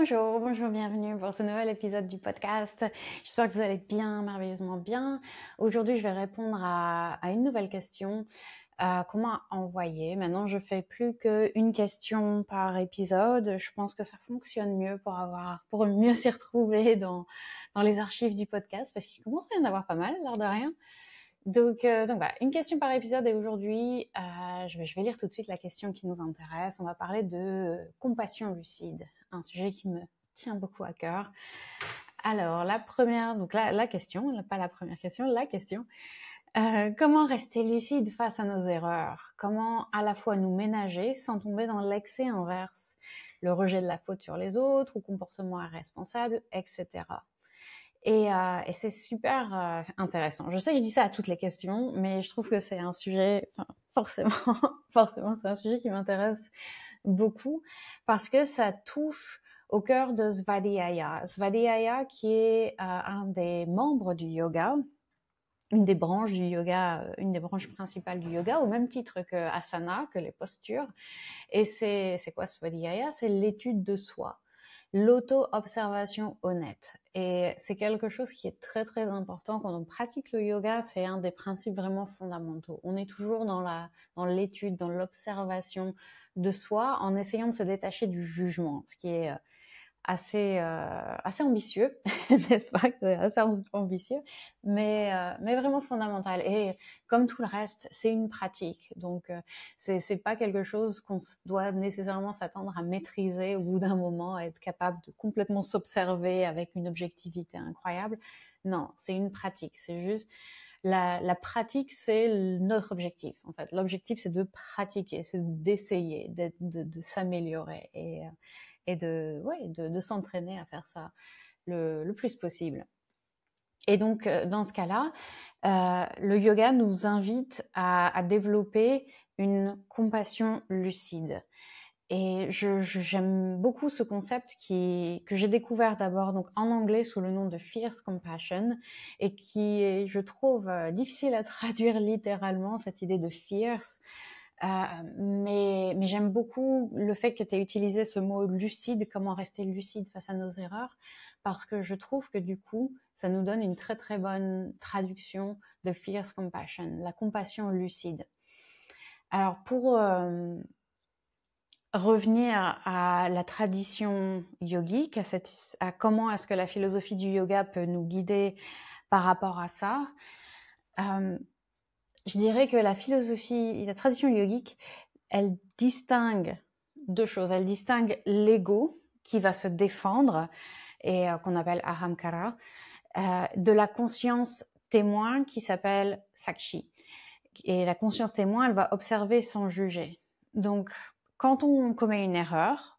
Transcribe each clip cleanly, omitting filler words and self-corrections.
Bonjour, bonjour, bienvenue pour ce nouvel épisode du podcast. J'espère que vous allez bien, merveilleusement bien. Aujourd'hui, je vais répondre à une nouvelle question qu'on m'a envoyée. Maintenant, je fais plus qu'une question par épisode. Je pense que ça fonctionne mieux pour mieux s'y retrouver dans les archives du podcast, parce qu'il commence à y en avoir pas mal, l'air de rien. Donc voilà, une question par épisode, et aujourd'hui, je vais lire tout de suite la question qui nous intéresse. On va parler de compassion lucide, un sujet qui me tient beaucoup à cœur. Alors, la première, donc la question, pas la première question, la question. Comment rester lucide face à nos erreurs? Comment à la fois nous ménager sans tomber dans l'excès inverse, le rejet de la faute sur les autres ou comportement irresponsable, etc. Et c'est super intéressant. Je sais que je dis ça à toutes les questions, mais je trouve que c'est un sujet, forcément, c'est un sujet qui m'intéresse beaucoup parce que ça touche au cœur de Svadhyaya. Svadhyaya, qui est un des membres du yoga, une des branches du yoga, une des branches principales du yoga, au même titre que asana, que les postures. Et c'est quoi Svadhyaya? C'est l'étude de soi, l'auto-observation honnête. Et c'est quelque chose qui est très très important quand on pratique le yoga. C'est un des principes vraiment fondamentaux. On est toujours dans l'étude, dans l'observation de soi, en essayant de se détacher du jugement, ce qui est assez ambitieux, n'est-ce pas? C'est assez ambitieux, mais vraiment fondamental. Et comme tout le reste, c'est une pratique. Donc, c'est pas quelque chose qu'on doit nécessairement s'attendre à maîtriser au bout d'un moment, à être capable de complètement s'observer avec une objectivité incroyable. Non, c'est une pratique. C'est juste la pratique, c'est notre objectif. En fait, l'objectif, c'est de pratiquer, c'est d'essayer, de s'améliorer et de s'entraîner à faire ça le plus possible. Et donc, dans ce cas-là, le yoga nous invite à développer une compassion lucide. Et j'aime beaucoup ce concept que j'ai découvert d'abord donc en anglais sous le nom de Fierce Compassion, et qui est, je trouve, difficile à traduire littéralement, cette idée de fierce. Mais j'aime beaucoup le fait que tu aies utilisé ce mot lucide, comment rester lucide face à nos erreurs, parce que je trouve que du coup, ça nous donne une très très bonne traduction de Fierce Compassion, la compassion lucide. Alors pour revenir à la tradition yogique, à comment est-ce que la philosophie du yoga peut nous guider par rapport à ça, je dirais que la tradition yogique, elle distingue deux choses. Elle distingue l'ego qui va se défendre et qu'on appelle ahamkara, de la conscience témoin qui s'appelle sakshi. Et la conscience témoin, elle va observer sans juger. Donc, quand on commet une erreur,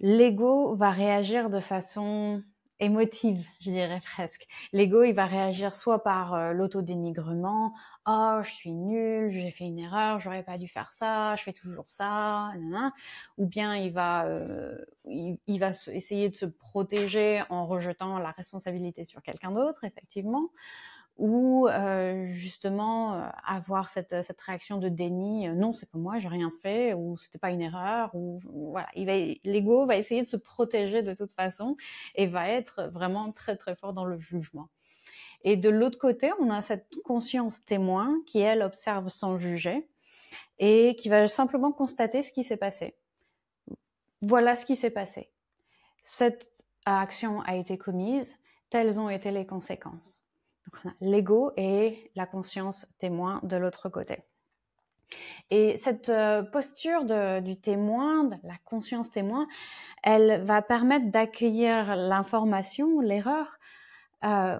l'ego va réagir de façon émotive, je dirais presque. L'ego, il va réagir soit par l'autodénigrement, « Oh, je suis nul, j'ai fait une erreur, j'aurais pas dû faire ça, je fais toujours ça, nanana. » Ou bien il va essayer de se protéger en rejetant la responsabilité sur quelqu'un d'autre, effectivement. Ou justement avoir cette réaction de déni, non, c'est pas moi, j'ai rien fait, ou c'était pas une erreur, ou voilà, l'ego va essayer de se protéger de toute façon et va être vraiment très très fort dans le jugement. Et de l'autre côté, on a cette conscience témoin qui, elle, observe sans juger et qui va simplement constater ce qui s'est passé. Voilà ce qui s'est passé. Cette action a été commise, telles ont été les conséquences. Donc on a l'ego et la conscience témoin de l'autre côté. Et cette posture du témoin, de la conscience témoin, elle va permettre d'accueillir l'information, l'erreur,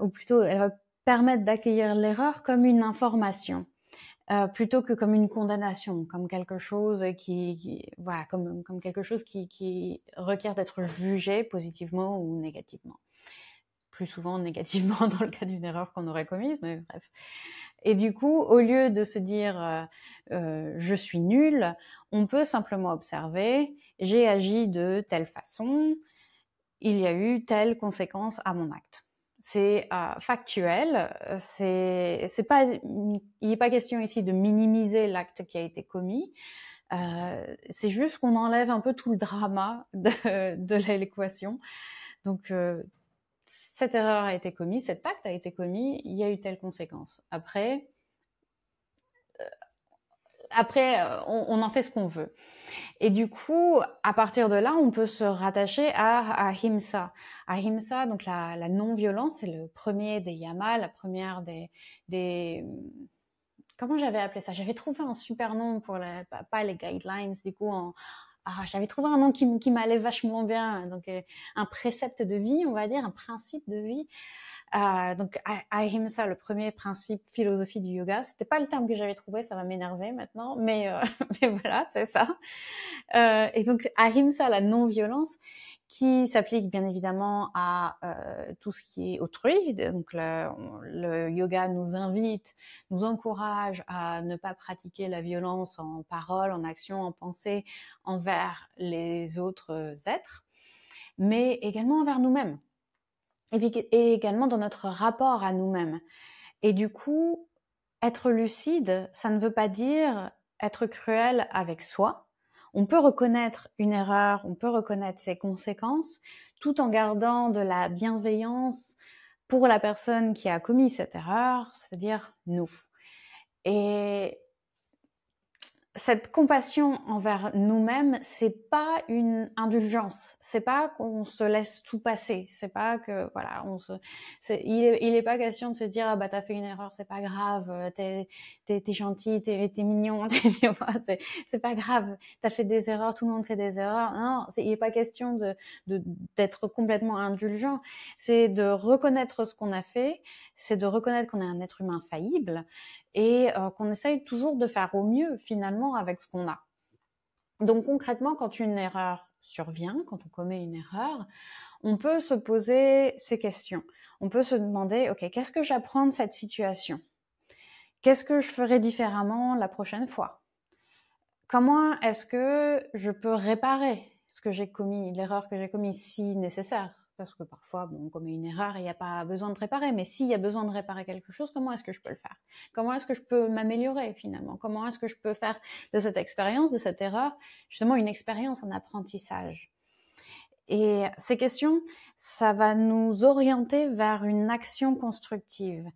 ou plutôt elle va permettre d'accueillir l'erreur comme une information, plutôt que comme une condamnation, comme quelque chose comme quelque chose qui requiert d'être jugé positivement ou négativement. Plus souvent négativement dans le cas d'une erreur qu'on aurait commise, mais bref. Et du coup, au lieu de se dire je suis nul, on peut simplement observer, j'ai agi de telle façon, il y a eu telle conséquence à mon acte. C'est factuel, il n'est pas question ici de minimiser l'acte qui a été commis, C'est juste qu'on enlève un peu tout le drama de l'équation. Donc, cette erreur a été commise, cet acte a été commis, il y a eu telle conséquence. Après, on en fait ce qu'on veut. Et du coup, à partir de là, on peut se rattacher à Ahimsa. Ahimsa, donc la non-violence, c'est le premier des yamas, la première des comment j'avais appelé ça? J'avais trouvé un super nom pour pas les guidelines, du coup, j'avais trouvé un nom qui m'allait vachement bien. Donc, un précepte de vie, on va dire, un principe de vie. Donc, Ahimsa, le premier principe philosophie du yoga. C'était pas le terme que j'avais trouvé, ça va m'énerver maintenant, mais, mais voilà, c'est ça. Et donc, Ahimsa, la non-violence, qui s'applique bien évidemment à tout ce qui est autrui. Donc, le yoga nous invite, nous encourage à ne pas pratiquer la violence en parole, en action, en pensée envers les autres êtres, mais également envers nous-mêmes. Et également dans notre rapport à nous-mêmes. Et du coup, être lucide, ça ne veut pas dire être cruel avec soi. On peut reconnaître une erreur, on peut reconnaître ses conséquences, tout en gardant de la bienveillance pour la personne qui a commis cette erreur, c'est-à-dire nous. Et cette compassion envers nous-mêmes, c'est pas une indulgence. C'est pas qu'on se laisse tout passer. C'est pas que, voilà, il est pas question de se dire, ah bah, t'as fait une erreur, c'est pas grave, t'es gentil, t'es mignon, c'est pas grave. T'as fait des erreurs, tout le monde fait des erreurs. Non, il est pas question d'être complètement indulgent. C'est de reconnaître ce qu'on a fait. C'est de reconnaître qu'on est un être humain faillible et qu'on essaye toujours de faire au mieux finalement avec ce qu'on a. Donc concrètement, quand une erreur survient, quand on commet une erreur, on peut se poser ces questions. On peut se demander, ok, qu'est-ce que j'apprends de cette situation? Qu'est-ce que je ferai différemment la prochaine fois? Comment est-ce que je peux réparer ce que j'ai commis, l'erreur que j'ai commise si nécessaire? Parce que parfois, bon, on commet une erreur et il n'y a pas besoin de réparer. Mais s'il y a besoin de réparer quelque chose, comment est-ce que je peux le faire? Comment est-ce que je peux m'améliorer finalement? Comment est-ce que je peux faire de cette expérience, de cette erreur, justement une expérience, un apprentissage? Et ces questions, ça va nous orienter vers une action constructive.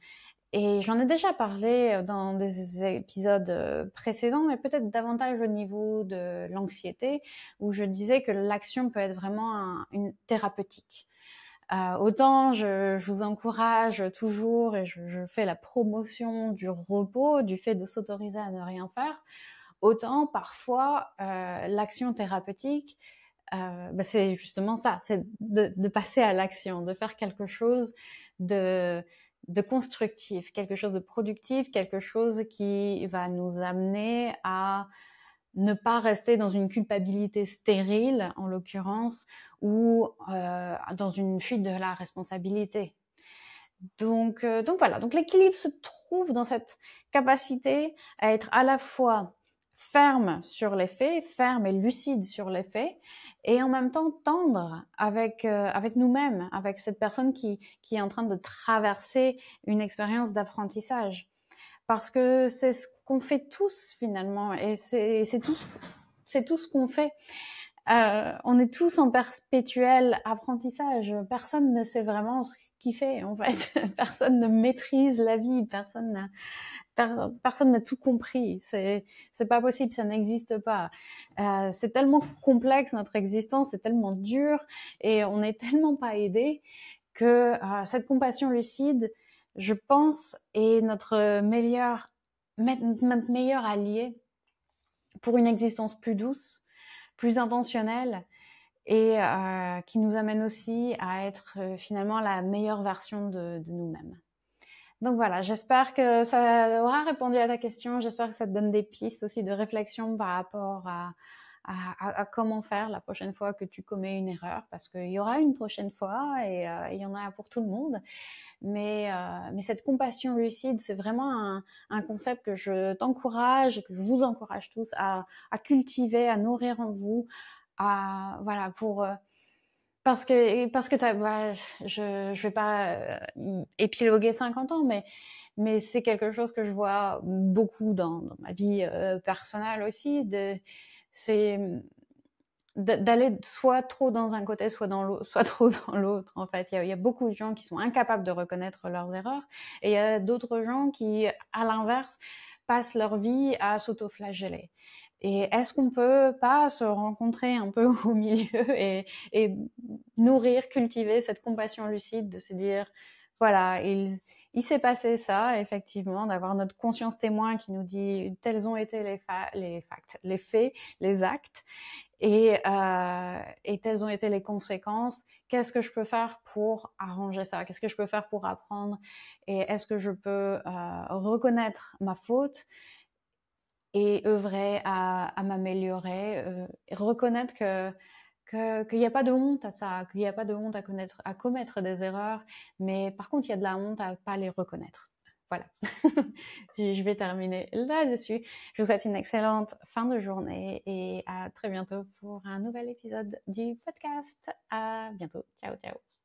Et j'en ai déjà parlé dans des épisodes précédents, mais peut-être davantage au niveau de l'anxiété, où je disais que l'action peut être vraiment une thérapeutique. Autant je vous encourage toujours et je fais la promotion du repos, du fait de s'autoriser à ne rien faire, autant parfois l'action thérapeutique, bah c'est justement ça, c'est de passer à l'action, de faire quelque chose de constructif, quelque chose de productif, quelque chose qui va nous amener à ne pas rester dans une culpabilité stérile, en l'occurrence, ou dans une fuite de la responsabilité. Donc voilà, donc l'équilibre se trouve dans cette capacité à être à la fois ferme sur les faits, ferme et lucide sur les faits, et en même temps tendre avec nous-mêmes, avec cette personne qui est en train de traverser une expérience d'apprentissage. Parce que c'est ce qu'on fait tous finalement, et c'est tout ce qu'on fait. On est tous en perpétuel apprentissage. Personne ne sait vraiment ce qu'il fait, en fait. Personne ne maîtrise la vie. Personne n'a tout compris. C'est pas possible. Ça n'existe pas. C'est tellement complexe, notre existence. C'est tellement dur. Et on n'est tellement pas aidé que cette compassion lucide, je pense, est notre meilleur allié pour une existence plus douce, plus intentionnelle, et qui nous amène aussi à être finalement la meilleure version de nous-mêmes. Donc voilà, j'espère que ça aura répondu à ta question, j'espère que ça te donne des pistes aussi de réflexion par rapport à comment faire la prochaine fois que tu commets une erreur, parce qu'il y aura une prochaine fois et il y en a pour tout le monde. Mais cette compassion lucide, c'est vraiment un concept que je t'encourage et que je vous encourage tous à cultiver, à nourrir en vous, voilà, parce que voilà, je vais pas épiloguer 50 ans, mais c'est quelque chose que je vois beaucoup dans ma vie personnelle aussi. C'est d'aller soit trop dans un côté, soit dans l'autre, soit trop dans l'autre. En fait, il y a beaucoup de gens qui sont incapables de reconnaître leurs erreurs, et il y a d'autres gens qui, à l'inverse, passent leur vie à s'autoflageller. Et est-ce qu'on peut pas se rencontrer un peu au milieu et nourrir, cultiver cette compassion lucide, de se dire, voilà, il s'est passé ça, effectivement, d'avoir notre conscience témoin qui nous dit tels ont été les facts, les faits, les actes, et telles ont été les conséquences. Qu'est-ce que je peux faire pour arranger ça? Qu'est-ce que je peux faire pour apprendre? Et est-ce que je peux reconnaître ma faute et œuvrer à m'améliorer, reconnaître qu'il n'y a pas de honte à ça, qu'il n'y a pas de honte à commettre des erreurs, mais par contre, il y a de la honte à ne pas les reconnaître. Voilà, je vais terminer là-dessus. Je vous souhaite une excellente fin de journée et à très bientôt pour un nouvel épisode du podcast. À bientôt. Ciao, ciao.